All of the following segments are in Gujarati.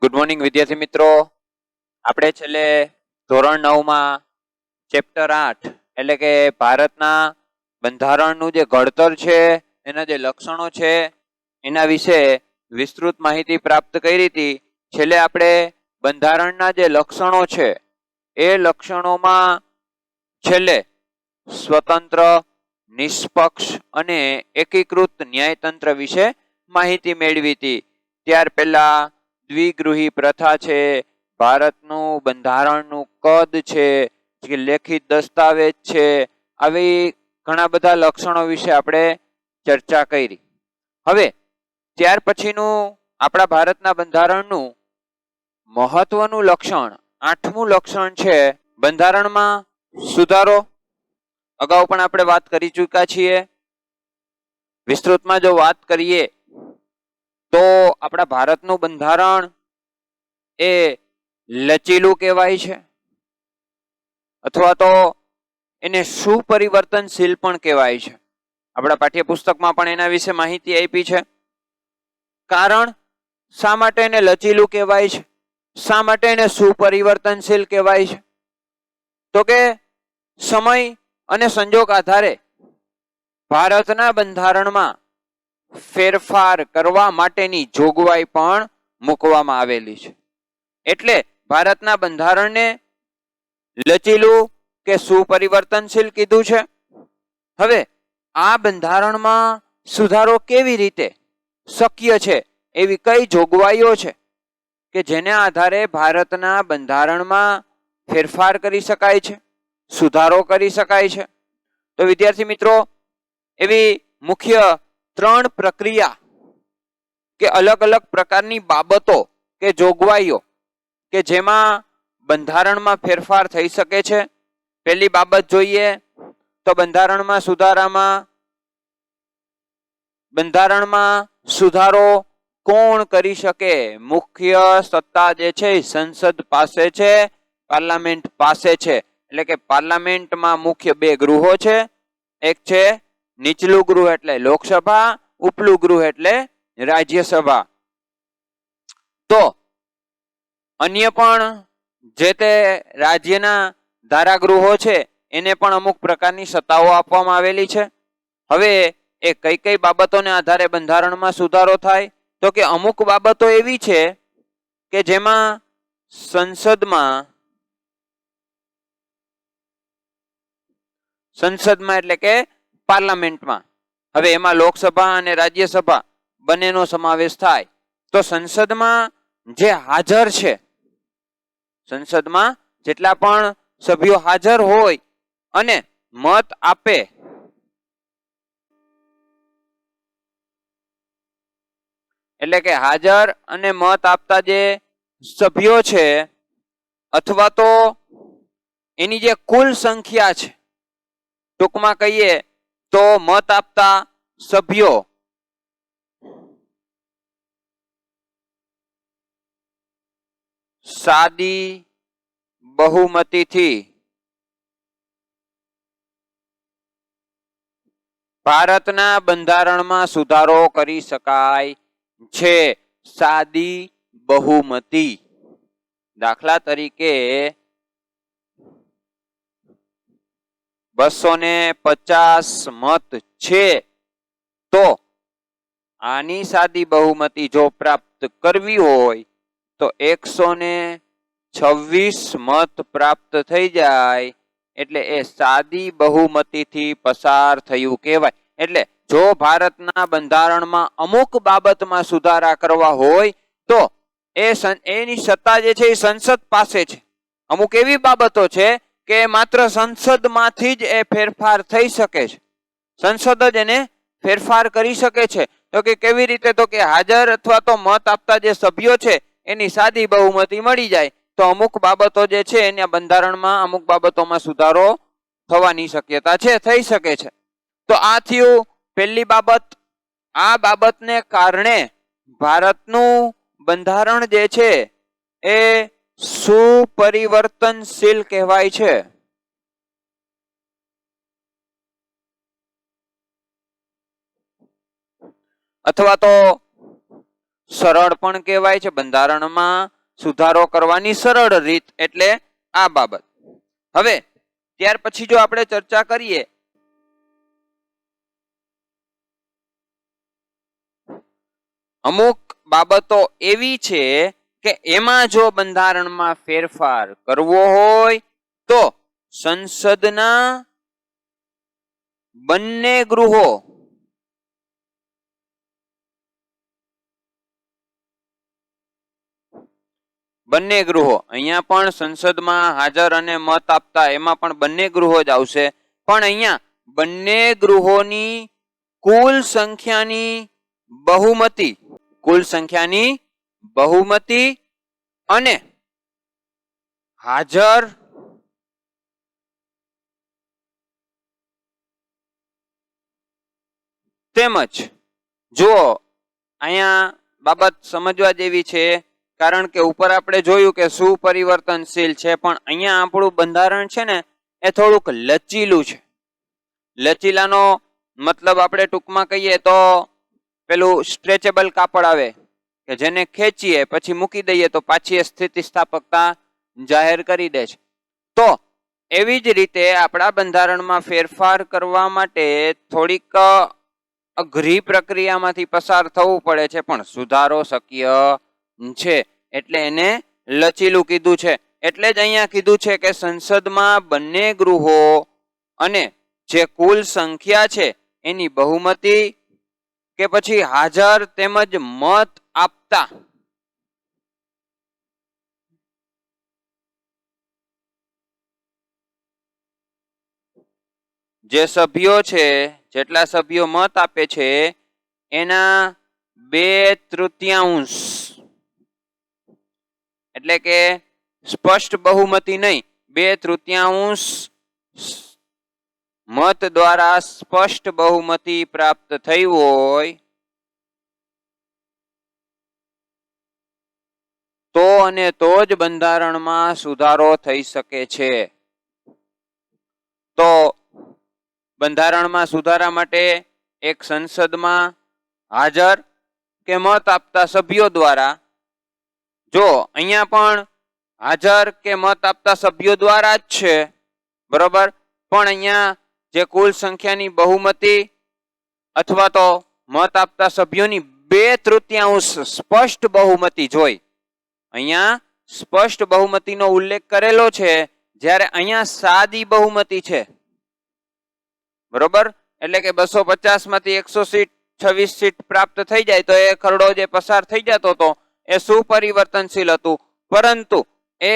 ગુડ મોર્નિંગ વિદ્યાર્થી મિત્રો, આપણે છેલ્લે ધોરણ 9 માં ચેપ્ટર 8 એટલે કે ભારતના બંધારણનું જે ઘડતર છે, એના જે લક્ષણો છે એના વિશે વિસ્તૃત માહિતી પ્રાપ્ત કરી હતી. છેલ્લે આપણે બંધારણના જે લક્ષણો છે એ લક્ષણોમાં છેલ્લે સ્વતંત્ર, નિષ્પક્ષ અને એકીકૃત ન્યાયતંત્ર વિશે માહિતી મેળવી હતી. ત્યાર પહેલા દ્વિગૃહી પ્રથા છે, ભારતનું બંધારણનું કદ છે, જે લેખિત દસ્તાવેજ છે, આવી ઘણા બધા લક્ષણો વિશે આપણે ચર્ચા કરી. હવે ત્યાર પછીનું આપણા ભારતના બંધારણનું મહત્વનું લક્ષણ, 8મું લક્ષણ છે બંધારણમાં સુધારો. અગાઉ પણ આપણે વાત કરી ચૂક્યા છીએ. વિસ્તૃતમાં જો વાત કરીએ તો આપણા ભારતનું બંધારણ એ લચીલું કહેવાય છે, અથવા તો એને સુપરિવર્તનશીલ પણ કહેવાય છે. આપણા પાઠ્યપુસ્તકમાં પણ એના વિશે માહિતી આપી છે. કારણ શા માટે એને લચીલું કહેવાય છે, શા માટે એને સુપરિવર્તનશીલ કહેવાય છે, તો કે સમય અને સંજોગ આધારે ભારતના બંધારણમાં ફેરફાર કરવા માટેની જોગવાઈ પણ મૂકવામાં આવેલી છે. એટલે ભારતના બંધારણને લચીલું કે સુપરિવર્તનશીલ કીધું છે. હવે આ બંધારણમાં સુધારો કેવી રીતે શક્ય છે, એવી કઈ જોગવાઈઓ છે કે જેને આધારે ભારતના બંધારણમાં ફેરફાર કરી શકાય છે, સુધારો કરી શકાય છે. તો વિદ્યાર્થી મિત્રો, એવી મુખ્ય 3 પ્રક્રિયા કે અલગ અલગ પ્રકારની બાબતો કે જોગવાઈઓ કે જેમાં બંધારણમાં ફેરફાર થઈ શકે છે. પહેલી બાબત જોઈએ તો બંધારણમાં સુધારો કોણ કરી શકે? મુખ્ય સત્તા જે છે સંસદ પાસે છે, પાર્લામેન્ટ પાસે છે. એટલે કે પાર્લામેન્ટમાં મુખ્ય 2 ગૃહો છે. એક છે નીચલું ગૃહ એટલે લોકસભા, ઉપલું ગૃહ એટલે રાજ્યસભા. તો અન્ય પણ જે તે રાજ્યના ધારાગૃહો છે એને પણ અમુક પ્રકારની સત્તાઓ આપવામાં આવેલી છે. હવે એ કઈ કઈ બાબતોને આધારે બંધારણમાં સુધારો થાય? તો કે અમુક બાબતો એવી છે કે જેમાં સંસદમાં એટલે કે પાર્લામેન્ટમાં, હવે એમાં લોકસભા અને રાજ્યસભા બંનેનો સમાવેશ થાય. તો સંસદમાં જે હાજર છે, સંસદમાં જેટલા પણ સભ્યો હાજર હોય અને મત આપે, એટલે કે હાજર અને મત આપતા જે સભ્યો છે, અથવા તો એની જે કુલ સંખ્યા છે, ટૂંકમાં કહીએ તો મત આપતા સભ્યો સાદી બહુમતીથી ભારતના બંધારણમાં સુધારો કરી શકાય છે. સાદી બહુમતી. દાખલા તરીકે 250 મત છે, તો આની સાદી બહુમતી જો પ્રાપ્ત કરવી હોય તો 126 મત પ્રાપ્ત થઈ જાય, એટલે એ સાદી બહુમતીથી પસાર થયું કહેવાય. એટલે જો ભારતના બંધારણમાં અમુક બાબતમાં સુધારા કરવા હોય તો એની સત્તા જે છે એ સંસદ પાસે છે. અમુક એવી બાબતો છે કે માત્ર સંસદમાંથી જ એ ફેરફાર થઈ શકે છે, સંસદ જ એને ફેરફાર કરી શકે છે. તો કે કેવી રીતે? તો કે હાજર અથવા તો મત આપતા જે સભ્યો છે એની સાદી બહુમતી મળી જાય તો અમુક બાબતો જે છે એના બંધારણમાં અમુક બાબતોમાં સુધારો થવાની શક્યતા છે, થઈ શકે છે. તો આ થયું પહેલી બાબત. આ બાબતને કારણે ભારતનું બંધારણ જે છે એ સુપરિવર્તનશીલ કહેવાય છે. અથવા તો સરળ પણ કહેવાય છે, બંધારણમાં સુધારો કરવાની સરળ રીત એટલે આ બાબત. હવે ત્યાર પછી જો આપણે ચર્ચા કરીએ અમુક બાબતો એવી છે કે એમાં જો બંધારણમાં ફેરફાર કરવો હોય તો સંસદના બંને ગૃહો અહીંયા પણ સંસદમાં હાજર અને મત આપતા એમાં પણ બંને ગૃહો જ આવશે, પણ અહીંયા બંને ગૃહોની કુલ સંખ્યાની બહુમતી અને હાજર તેમજ જો અહીંયા બાબત સમજવા જેવી છે, કારણ કે ઉપર આપણે જોયું કે સુપરિવર્તનશીલ છે, પણ અહીંયા આપણું બંધારણ છે ને એ થોડુંક લચીલું છે. લચીલાનો મતલબ આપણે ટૂંકમાં કહીએ તો પેલું સ્ટ્રેચેબલ કાપડ આવે કે જેને ખેંચીએ પછી મૂકી દઈએ તો પાછી સ્થિતિસ્થાપકતા જાહેર કરી દે છે. તો એવી જ રીતે આપણા બંધારણમાં ફેરફાર કરવા માટે થોડીક અઘરી પ્રક્રિયામાંથી પસાર થવું પડે છે, પણ સુધારો શક્ય છે એટલે એને લચીલું કીધું છે. એટલે જ અહીંયા કીધું છે કે સંસદમાં બંને ગૃહો અને જે કુલ સંખ્યા છે એની બહુમતી કે પછી હાજર તેમજ મત આપતા જે સભ્યો છે, જેટલા સભ્યો મત આપે છે એના 2/3 એટલે કે સ્પષ્ટ બહુમતી નહીં, 2/3 મત દ્વારા સ્પષ્ટ બહુમતી પ્રાપ્ત થઈ હોય તો અને તો જ બંધારણમાં સુધારો થઈ શકે છે. તો બંધારણમાં સુધારા માટે એક સંસદમાં હાજર કે મત આપતા સભ્યો દ્વારા, જો અહીંયા પણ હાજર કે મત આપતા સભ્યો દ્વારા જ છે, બરોબર, પણ અહીંયા જે કુલ સંખ્યાની બહુમતી અથવા તો મત આપતા સભ્યોની 2/3 સ્પષ્ટ બહુમતી જોઈ. અહીંયા સ્પષ્ટ બહુમતીનો ઉલ્લેખ કરેલો છે, જ્યારે અહીંયા સાદી બહુમતી છે, બરોબર. એટલે કે 250 માંથી 126 સીટ પ્રાપ્ત થઈ જાય તો એ ખરડો જે પસાર થઈ જતો હતો એ સુપરિવર્તનશીલ હતું, પરંતુ એ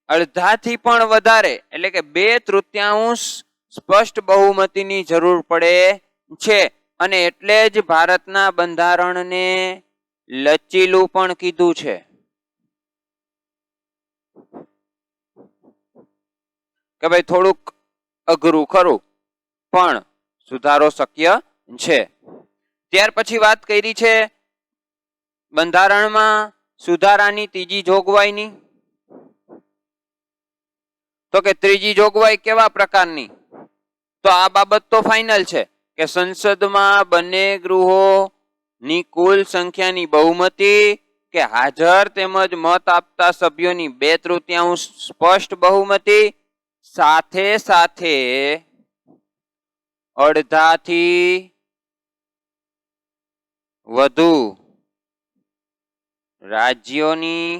અડધાથી પણ વધારે એટલે કે 2/3 સ્પષ્ટ બહુમતીની જરૂર પડે છે. અને એટલે જ ભારતના બંધારણને લચીલું પણ કીધું છે. કે ભાઈ થોડુંક અઘરું ખરું પણ સુધારો શક્ય છે. ત્યાર પછી વાત કરી છે બંધારણમાં સુધારાની ત્રીજી જોગવાઈની. તો કે ત્રીજી જોગવાઈ કેવા પ્રકારની? તો આ બાબત તો ફાઇનલ છે કે સંસદમાં બંને ગૃહોની કુલ સંખ્યાની બહુમતી કે હાજર તેમજ મત આપતા સભ્યોની 2/3 સ્પષ્ટ બહુમતી સાથે સાથે અડધાથી વધુ રાજ્યોની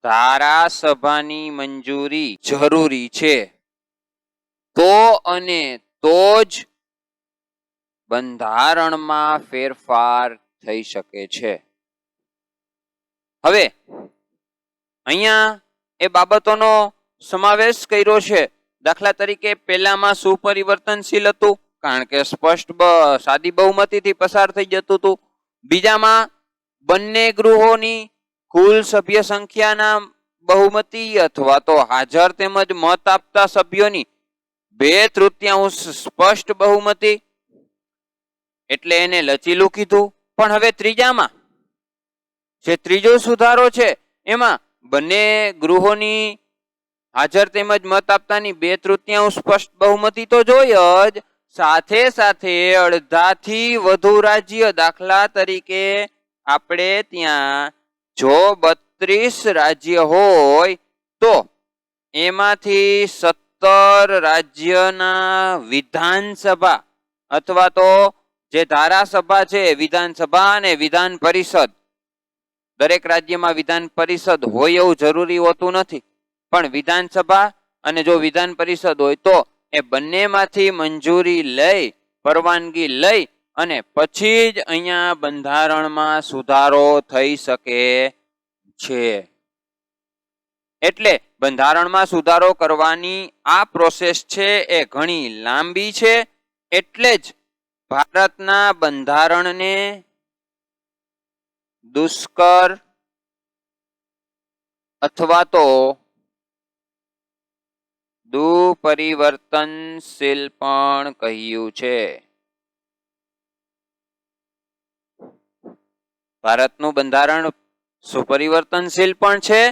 ધારાસભાની મંજૂરી જરૂરી છે. તો અને તો જ બંધારણમાં ફેરફાર થઈ શકે છે. હવે અહીંયા એ બાબતોનો સમાવેશ કર્યો છે. દાખલા તરીકે પહેલામાં સુપરિવર્તનશીલ હતું, કારણ કે સ્પષ્ટ સાદી બહુમતીથી પસાર થઈ જતું હતું. બીજામાં બંને ગૃહોની કુલ સભ્ય સંખ્યાના બહુમતી અથવા તો હાજર તેમજ મત આપતા સભ્યોની 2/3 સ્પષ્ટ બહુમતી, એટલે એને લચીલું કીધું. પણ હવે ત્રીજામાં જે ત્રીજો સુધારો છે એમાં બંને ગૃહોની હાજર તેમજ મત આપતાની 2/3 સ્પષ્ટ બહુમતી તો જોઈએ જ, સાથે સાથે અડધાથી વધુ રાજ્ય, દાખલા તરીકે આપણે ત્યાં જો 32 રાજ્ય હોય તો એમાંથી 17 રાજ્યના વિધાનસભા અથવા તો જે ધારાસભા છે, વિધાનસભા અને વિધાન પરિષદ, દરેક રાજ્યમાં વિધાન પરિષદ હોય એવું જરૂરી હોતું નથી, પણ વિધાનસભા અને જો વિધાન પરિષદ હોય તો એ બંનેમાંથી મંજૂરી લઈ, પરવાનગી લઈ અને પછી જ અહીંયા બંધારણમાં સુધારો થઈ શકે છે. એટલે બંધારણમાં સુધારો કરવાની આ પ્રોસેસ છે એ ઘણી લાંબી છે. એટલે જ ભારતના બંધારણને દુષ્કર અથવા તો દુપરિવર્તનશીલ પણ કહ્યું છે. ભારતનું બંધારણ સુપરિવર્તનશીલ પણ છે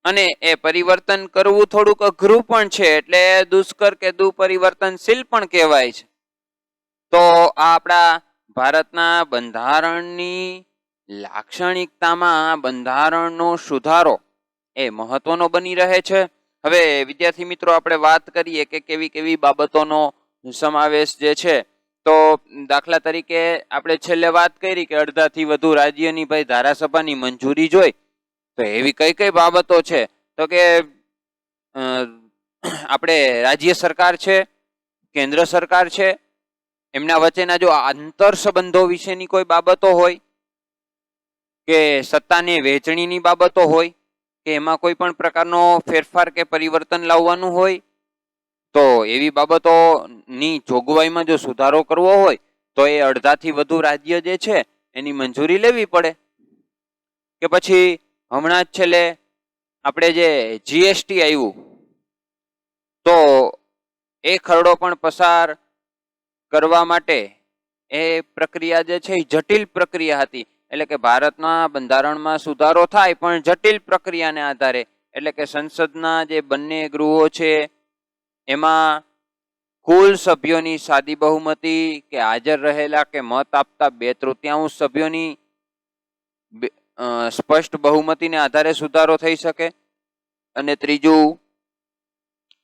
અને એ પરિવર્તન કરવું થોડુંક અઘરું પણ છે, એટલે દુષ્કર કે દુપરિવર્તનશીલ પણ કહેવાય છે. તો આ આપણા ભારતના બંધારણની લાક્ષણિકતામાં બંધારણનો સુધારો એ મહત્વનો બની રહે છે. હવે વિદ્યાર્થી મિત્રો, આપણે વાત કરીએ કે કેવી કેવી બાબતોનો સમાવેશ જે છે. તો દાખલા તરીકે આપણે છેલ્લે વાત કરી કે અડધાથી વધુ રાજ્યની ભાઈ ધારાસભાની મંજૂરી જોઈ, તો એવી કઈ કઈ બાબતો છે? તો કે આપણે રાજ્ય સરકાર છે, કેન્દ્ર સરકાર છે, એમના વચ્ચેના જો આંતર સંબંધો વિશેની કોઈ બાબતો હોય, કે સત્તાની વહેંચણીની બાબતો હોય, કે એમાં કોઈ પણ પ્રકારનો ફેરફાર કે પરિવર્તન લાવવાનું હોય, તો એવી બાબતોની જોગવાઈમાં જો સુધારો કરવો હોય તો એ અડધાથી વધુ રાજ્ય જે છે એની મંજૂરી લેવી પડે. કે પછી હમણાં જ છેલ્લે આપણે જે જીએસટી આવ્યું, તો એ ખરડો પણ પસાર કરવા માટે એ પ્રક્રિયા જે છે એ જટિલ પ્રક્રિયા હતી. એટલે કે ભારતના બંધારણમાં સુધારો થાય પણ જટિલ પ્રક્રિયાને આધારે, એટલે કે સંસદના જે બંને ગૃહો છે એમાં કુલ સભ્યોની સાદી બહુમતી કે હાજર રહેલા કે મત આપતા 2/3 સભ્યોની સ્પષ્ટ બહુમતીને આધારે સુધારો થઈ શકે. અને ત્રીજું,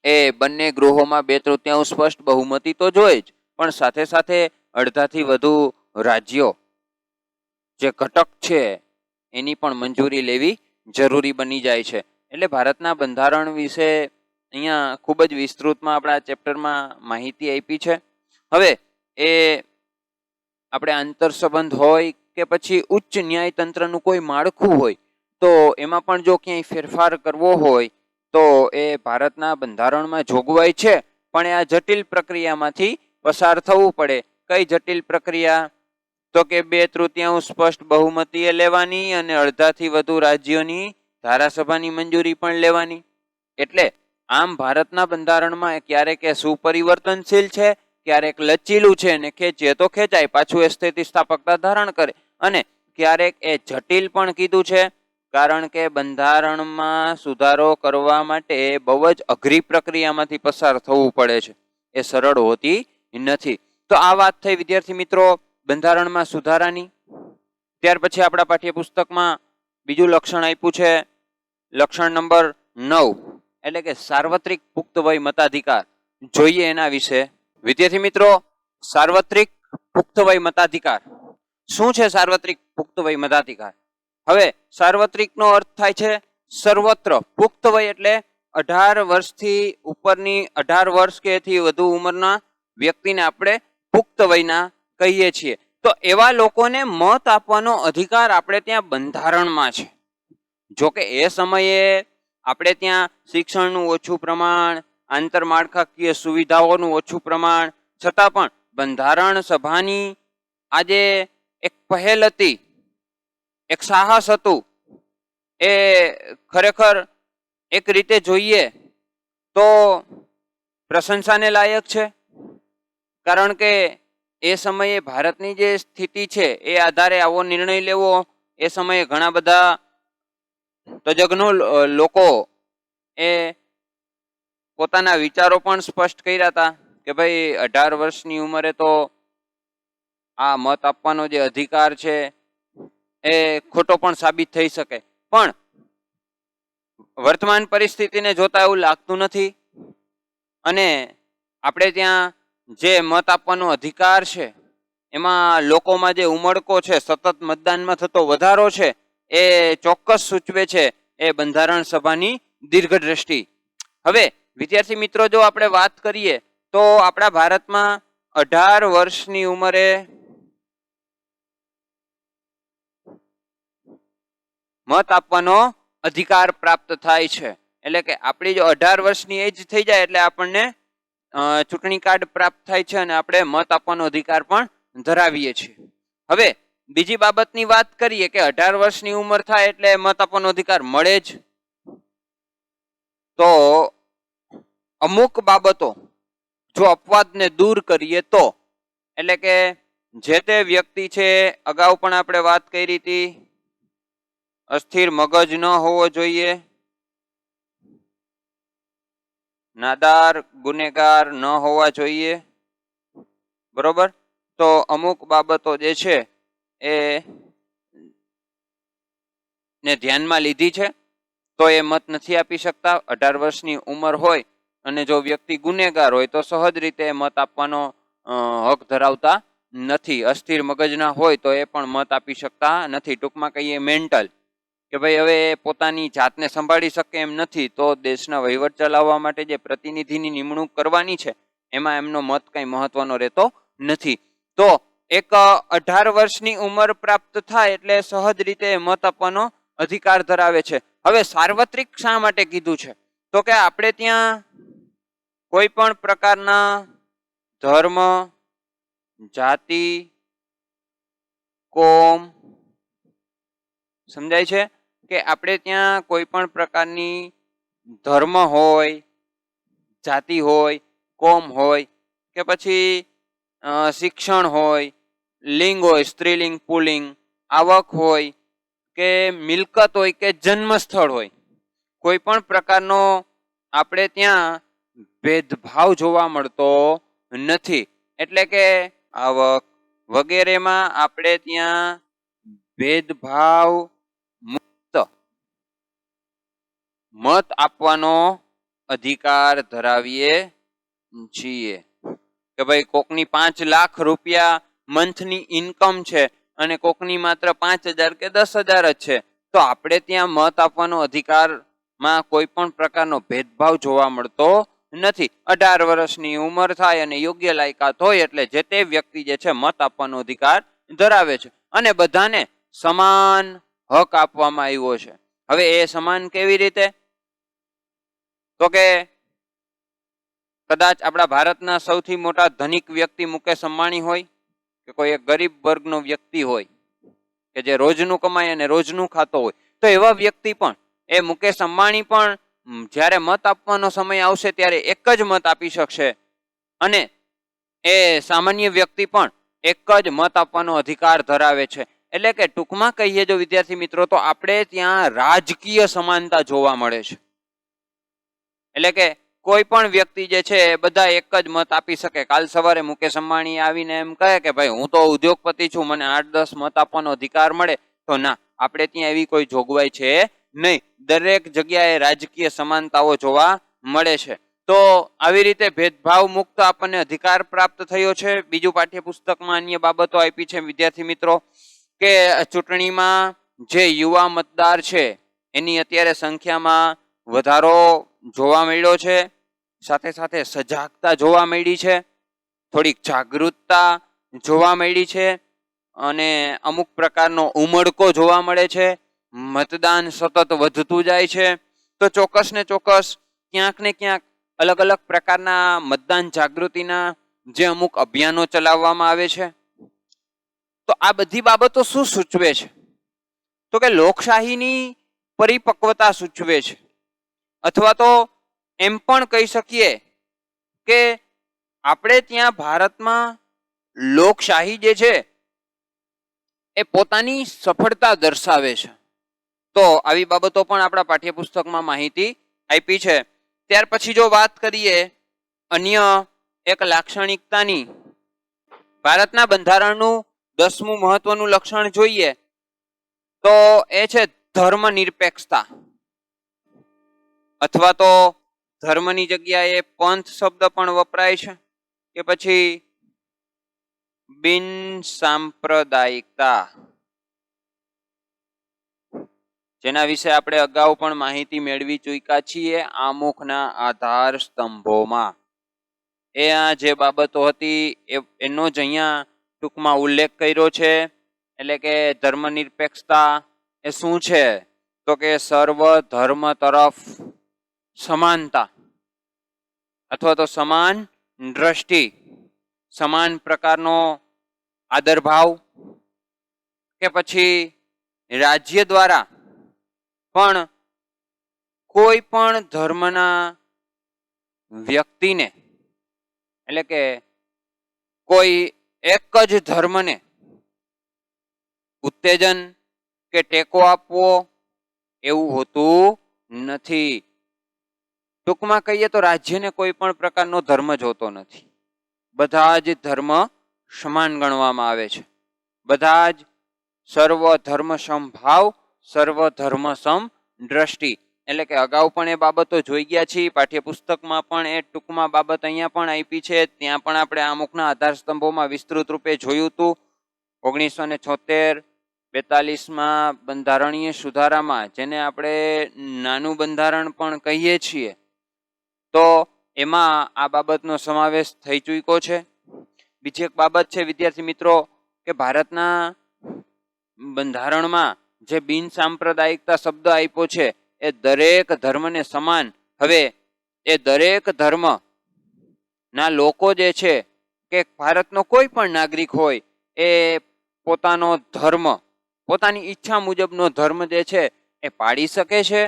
એ બંને ગૃહોમાં 2/3 સ્પષ્ટ બહુમતી તો જોઈએ જ, પણ સાથે સાથે અડધાથી વધુ રાજ્યો જે ઘટક છે એની પણ મંજૂરી લેવી જરૂરી બની જાય છે. એટલે ભારતના બંધારણ વિશે અહીંયા ખૂબ જ વિસ્તૃતમાં આપણા ચેપ્ટરમાં માહિતી આપી છે. હવે એ આપણે આંતર સંબંધ હોય કે પછી ઉચ્ચ ન્યાય તંત્રનું કોઈ માળખું હોય, તો એમાં પણ જો ક્યાંય ફેરફાર કરવો હોય તો એ ભારતના બંધારણમાં જોગવાઈ છે, પણ આ જટિલ પ્રક્રિયામાંથી પસાર થવું પડે. કઈ જટિલ પ્રક્રિયા? તો કે 2/3 સ્પષ્ટ બહુમતીએ લેવાની અને અડધાથી વધુ રાજ્યોની ધારાસભાની મંજૂરી પણ લેવાની. એટલે આમ ભારતના બંધારણમાં ક્યારેક એ સુપરિવર્તનશીલ છે, ક્યારેક લચીલું છે, અને ખેંચીએ તો ખેંચાય, પાછું એ સ્થિતિસ્થાપકતા ધારણ કરે, અને ક્યારેક એ જટિલ પણ કીધું છે, કારણ કે બંધારણમાં સુધારો કરવા માટે બહુ જ અઘરી પ્રક્રિયામાંથી પસાર થવું પડે છે, એ સરળ હોતી નથી. તો આ વાત થઈ વિદ્યાર્થી મિત્રો બંધારણમાં સુધારાની. ત્યાર પછી આપણા પાઠ્યપુસ્તકમાં બીજું લક્ષણ આપ્યું છે, લક્ષણ નંબર 9, એટલે કે સાર્વત્રિક પુખ્ત વય મતાધિકાર. જોઈએ એના વિશે. વિદ્યાર્થી મિત્રો, સાર્વત્રિક પુખ્ત વય મતાધિકાર શું છે? સાર્વત્રિક પુખ્ત વય મતાધિકાર. હવે સાર્વત્રિકનો અર્થ થાય છે સર્વત્ર. પુખ્ત વય એટલે 18 વર્ષથી ઉપરની, 18 વર્ષ કે એથી વધુ ઉંમરના વ્યક્તિને આપણે પુખ્ત વયના કહીએ છીએ. તો એવા લોકોને મત આપવાનો અધિકાર આપણે ત્યાં બંધારણમાં છે. જોકે એ સમયે આપણે ત્યાં શિક્ષણનું ઓછું પ્રમાણ, આંતરમાળખાકીય સુવિધાઓનું ઓછું પ્રમાણ, છતાં પણ બંધારણ સભાની આજે એક પહેલ હતી, એક સાહસ હતું, એ ખરેખર એક રીતે જોઈએ તો પ્રશંસાને લાયક છે. કારણ કે એ સમયે ભારતની જે સ્થિતિ છે એ આધારે આવો નિર્ણય લેવો, એ સમયે ઘણા બધા તજજ્ઞો લોકો એ પોતાના વિચારો પણ સ્પષ્ટ કર્યા હતા કે કે ભાઈ 18 વર્ષની ઉંમરે તો આ મત આપવાનો જે અધિકાર છે એ ખોટો પણ સાબિત થઈ શકે, પણ વર્તમાન પરિસ્થિતિને જોતા એવું લાગતું નથી. અને આપણે ત્યાં જે મત આપવાનો અધિકાર છે એમાં લોકોમાં જે ઉમળકો છે, સતત મતદાનમાં થતો વધારો છે, એ ચોક્કસ સૂચવે છે એ બંધારણ સભાની દીર્ઘદ્રષ્ટિ. હવે વિદ્યાર્થી મિત્રો, જો આપણે વાત કરીએ તો આપણા ભારતમાં 18 વર્ષની ઉંમરે મત આપવાનો અધિકાર પ્રાપ્ત થાય છે. એટલે કે આપણી જો 18 વર્ષની એજ થઈ જાય એટલે આપણને ચૂંટણી કાર્ડ પ્રાપ્ત થાય છે અને આપણે મત આપવાનો અધિકાર પણ ધરાવીએ છીએ. હવે બીજી બાબતની વાત કરીએ કે 18 વર્ષની ઉંમર થાય એટલે મત આપવાનો અધિકાર મળે જ. તો અમુક બાબતો જો અપવાદને દૂર કરીએ તો, એટલે કે જે તે વ્યક્તિ છે, અગાઉ પણ આપણે વાત કરી હતી, અસ્થિર મગજ ન હોવો જોઈએ, નાદાર ગુનેગાર ન હોવા જોઈએ, બરોબર. તો અમુક બાબતો જે છે એ ને ધ્યાનમાં લીધી છે તો એ મત નથી આપી શકતા. 18 વર્ષની ઉંમર હોય અને જો વ્યક્તિ ગુનેગાર હોય તો સહજ રીતે મત આપવાનો હક ધરાવતા નથી. અસ્થિર મગજના હોય તો એ પણ મત આપી શકતા નથી. ટૂંકમાં કહીએ મેન્ટલ, કે ભાઈ હવે પોતાની જાતને સંભાળી શકે એમ નથી, તો દેશના વહીવટ ચલાવવા માટે જે પ્રતિનિધિની નિમણૂક કરવાની છે એમાં એમનો મત કઈ મહત્વનો રહેતો નથી. તો એક 18 વર્ષની ઉંમર પ્રાપ્ત થાય એટલે સહજ રીતે મત આપવાનો અધિકાર ધરાવે છે. હવે સાર્વત્રિક શા માટે કીધું છે? તો કે આપણે ત્યાં કોઈ પણ પ્રકારના ધર્મ, જાતિ, કોમ, સમજાય છે કે આપણે ત્યાં કોઈ પણ પ્રકારની ધર્મ હોય, જાતિ હોય, કોમ હોય, કે પછી શિક્ષણ હોય, લિંગ હોય, સ્ત્રીલિંગ પુલ્લિંગ, આવક હોય કે મિલકત હોય કે જન્મ સ્થળ હોય, કોઈ પણ પ્રકારનો આપણે ત્યાં ભેદભાવ જોવા મળતો નથી. એટલે કે આવક વગેરેમાં આપણે ત્યાં ભેદભાવ મુક્ત મત આપવાનો અધિકાર ધરાવીએ છીએ. કે ભાઈ કોકની 5 લાખ રૂપિયા મંથની ઇન્કમ છે અને કોકની માત્ર 5,000 કે 10,000 જ છે, તો આપણે ત્યાં મત આપવાનો અધિકારમાં કોઈ પણ પ્રકારનો ભેદભાવ જોવા મળતો નથી. 18 વર્ષની ઉંમર થાય અને યોગ્ય લાયકાત હોય એટલે જે તે વ્યક્તિ જે છે મત આપવાનો અધિકાર ધરાવે છે અને બધાને સમાન હક આપવામાં આવ્યો છે. હવે એ સમાન કેવી રીતે? તો કે કદાચ આપણા ભારતના સૌથી મોટા ધનિક વ્યક્તિ મુકેશ અંબાણી હોય કે કોઈ એક ગરીબ વર્ગનો વ્યક્તિ હોય કે જે રોજનું કમાય અને રોજનું ખાતો હોય, તો એવા વ્યક્તિ પણ, એ મુકેશ અંબાણી પણ જ્યારે મત આપવાનો સમય આવશે ત્યારે એક જ મત આપી શકશે અને એ સામાન્ય વ્યક્તિ પણ એક જ મત આપવાનો અધિકાર ધરાવે છે. એટલે કે ટૂંકમાં કહીએ જો વિદ્યાર્થી મિત્રો, તો આપણે ત્યાં રાજકીય સમાનતા જોવા મળે છે. એટલે કે કોઈ પણ વ્યક્તિ જે છે બધા એક જ મત આપી શકે. કાલ સવારે મુકેશ અંબાણી આવીને એમ કહે કે ભાઈ હું તો ઉદ્યોગપતિ છું, મને 8-10 મત આપવાનો અધિકાર મળે, તો ના, આપણે ત્યાં એવી કોઈ જોગવાઈ છે નહીં. દરેક જગ્યાએ રાજકીય સમાનતાઓ જોવા મળે છે. તો આવી રીતે ભેદભાવ મુક્ત આપણને અધિકાર પ્રાપ્ત થયો છે. બીજું પાઠ્યપુસ્તકમાં અન્ય બાબતો આપી છે વિદ્યાર્થી મિત્રો કે ચૂંટણીમાં જે યુવા મતદાર છે એની અત્યારે સંખ્યામાં વધારો જોવા મળ્યો છે. સાથે સાથે સજાગતા જોવા મળી છે, થોડીક જાગૃતતા જોવા મળી છે અને અમુક પ્રકારનો ઉમળકો જોવા મળે છે. મતદાન સતત વધતું જાય છે. તો ચોક્કસ ને ચોક્કસ ક્યાંક ને ક્યાંક અલગ અલગ પ્રકારના મતદાન જાગૃતિના જે અમુક અભિયાનો ચલાવવામાં આવે છે. તો આ બધી બાબતો શું સૂચવે છે? તો કે લોકશાહીની પરિપક્વતા સૂચવે છે. અથવા તો એમ પણ કહી શકીએ કે આપણે ત્યાં ભારતમાં લોકશાહી જે છે એ પોતાની સફળતા દર્શાવે છે. તો આવી બાબતો પણ આપણા પાઠ્યપુસ્તકમાં માહિતી આપી છે. ત્યાર પછી જો વાત કરીએ અન્ય એક લાક્ષણિકતાની ભારતના બંધારણનું 10મું મહત્વનું લક્ષણ જોઈએ તો એ છે ધર્મનિરપેક્ષતા, અથવા તો ધર્મની જગ્યાએ પંથ શબ્દ પણ વપરાય છે કે પછી બિન સાંપ્રદાયિકતા, જેના વિશે આપણે અગાઉ પણ માહિતી મેળવી ચૂક્યા છીએ આમુખના આધાર સ્તંભોમાં. એ આ જે બાબતો હતી એનો જ અહીંયા ટૂંકમાં ઉલ્લેખ કર્યો છે. એટલે કે ધર્મનિરપેક્ષતા એ શું છે તો કે સર્વ ધર્મ તરફ સમાનતા અથવા તો સમાન દ્રષ્ટિ, સમાન પ્રકારનો આદરભાવ, કે પછી રાજ્ય દ્વારા પણ કોઈ પણ ધર્મના વ્યક્તિને, એટલે કે કોઈ એક જ ધર્મને ઉત્તેજન કે ટેકો આપવો એવું હોતું નથી. ટૂંકમાં કહીએ તો રાજ્યને કોઈ પણ પ્રકારનો ધર્મ જોતો નથી. બધા જ ધર્મ સમાન ગણવામાં આવે છે. બધા જ સર્વ ધર્મ સમભાવ, સર્વ ધર્મ સમ દ્રષ્ટિ. એટલે કે અગાઉ પણ એ બાબતો જોઈ ગયા છીએ, પાઠ્યપુસ્તકમાં પણ એ ટૂંકમાં બાબત અહીંયા પણ આપી છે. ત્યાં પણ આપણે આમુખના આધાર સ્તંભોમાં વિસ્તૃત રૂપે જોયું હતું. 1976 42માં બંધારણીય સુધારામાં, જેને આપણે નાનું બંધારણ પણ કહીએ છીએ, તો એમાં આ બાબતનો સમાવેશ થઈ ચૂક્યો છે. બીજી એક બાબત છે વિદ્યાર્થી મિત્રો કે ભારતના બંધારણમાં જે બિન સાંપ્રદાયિકતા શબ્દ આપ્યો છે એ દરેક ધર્મને સમાન. હવે એ દરેક ધર્મ ના લોકો જે છે કે ભારતનો કોઈ પણ નાગરિક હોય એ પોતાનો ધર્મ, પોતાની ઈચ્છા મુજબનો ધર્મ જે છે એ પાળી શકે છે,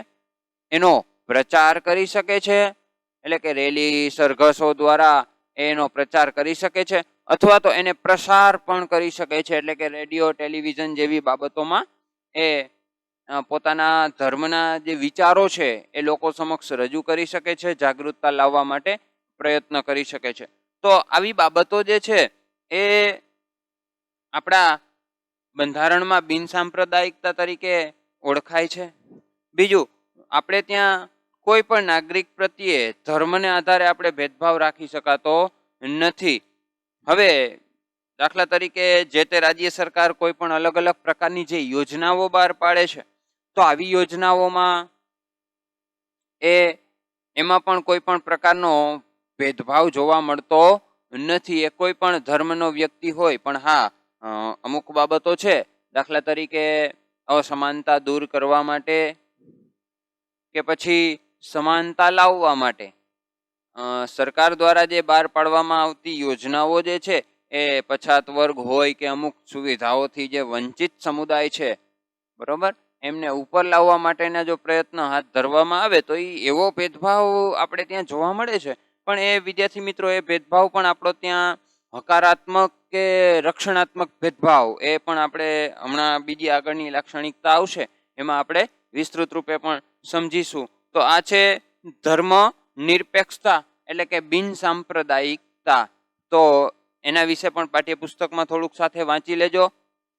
એનો પ્રચાર કરી શકે છે. એટલે કે રેલી સરઘસો દ્વારા એનો પ્રચાર કરી શકે છે, અથવા તો એને પ્રસાર પણ કરી શકે છે. એટલે કે રેડિયો, ટેલિવિઝન જેવી બાબતોમાં એ પોતાના ધર્મના જે વિચારો છે એ લોકો સમક્ષ રજૂ કરી શકે છે, જાગૃતતા લાવવા માટે પ્રયત્ન કરી શકે છે. તો આવી બાબતો જે છે એ આપણા બંધારણમાં બિન સાંપ્રદાયિકતા તરીકે ઓળખાય છે. બીજું, આપણે ત્યાં કોઈ પણ નાગરિક પ્રત્યે ધર્મને આધારે આપણે ભેદભાવ રાખી શકાતો નથી. હવે દાખલા તરીકે જે તે રાજ્ય સરકાર કોઈ પણ અલગ અલગ પ્રકારની જે યોજનાઓ બહાર પાડે છે, તો આવી યોજનાઓમાં એમાં પણ કોઈ પણ પ્રકારનો ભેદભાવ જોવા મળતો નથી. એ કોઈ પણ ધર્મનો વ્યક્તિ હોય, પણ હા અમુક બાબતો છે, દાખલા તરીકે અસમાનતા દૂર કરવા માટે કે પછી સમાનતા લાવવા માટે સરકાર દ્વારા જે બહાર પાડવામાં આવતી યોજનાઓ જે છે એ પછાત વર્ગ હોય કે અમુક સુવિધાઓથી જે વંચિત સમુદાય છે, બરોબર, એમને ઉપર લાવવા માટેના જો પ્રયત્ન હાથ ધરવામાં આવે તો એવો ભેદભાવ આપણે ત્યાં જોવા મળે છે. પણ એ વિદ્યાર્થી મિત્રો, એ ભેદભાવ પણ આપણો ત્યાં હકારાત્મક કે રક્ષણાત્મક ભેદભાવ, એ પણ આપણે હમણાં બીજી આગળની લાક્ષણિકતા આવશે એમાં આપણે વિસ્તૃત રૂપે પણ સમજીશું. તો આ છે ધર્મ નિરપેક્ષતા, એટલે કે બિન સાંપ્રદાયિકતા. તો એના વિશે પણ પાઠ્યપુસ્તકમાં થોડુંક સાથે વાંચી લેજો.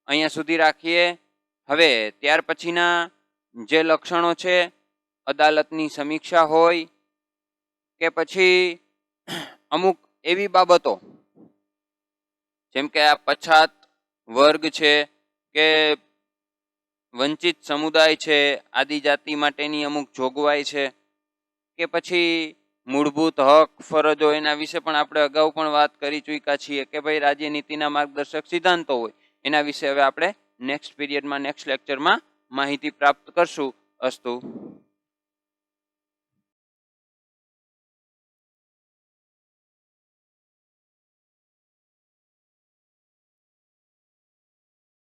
અહીંયા સુધી રાખીએ. હવે ત્યાર પછીના જે લક્ષણો છે, અદાલતની સમીક્ષા હોય કે પછી અમુક એવી બાબતો જેમ કે આ પછાત વર્ગ છે કે વંચિત સમુદાય છે, આદિજાતિ માટેની અમુક જોગવાઈ છે, કે પછી મૂળભૂત હક ફરજો, એના વિશે પણ આપણે અગાઉ પણ વાત કરી ચૂક્યા છીએ કે ભાઈ રાજ્યનીતિના માર્ગદર્શક સિદ્ધાંતો હોય, એના વિશે હવે આપણે નેક્સ્ટ પીરિયડમાં, નેક્સ્ટ લેક્ચરમાં માહિતી પ્રાપ્ત કરશું. અસ્તુ.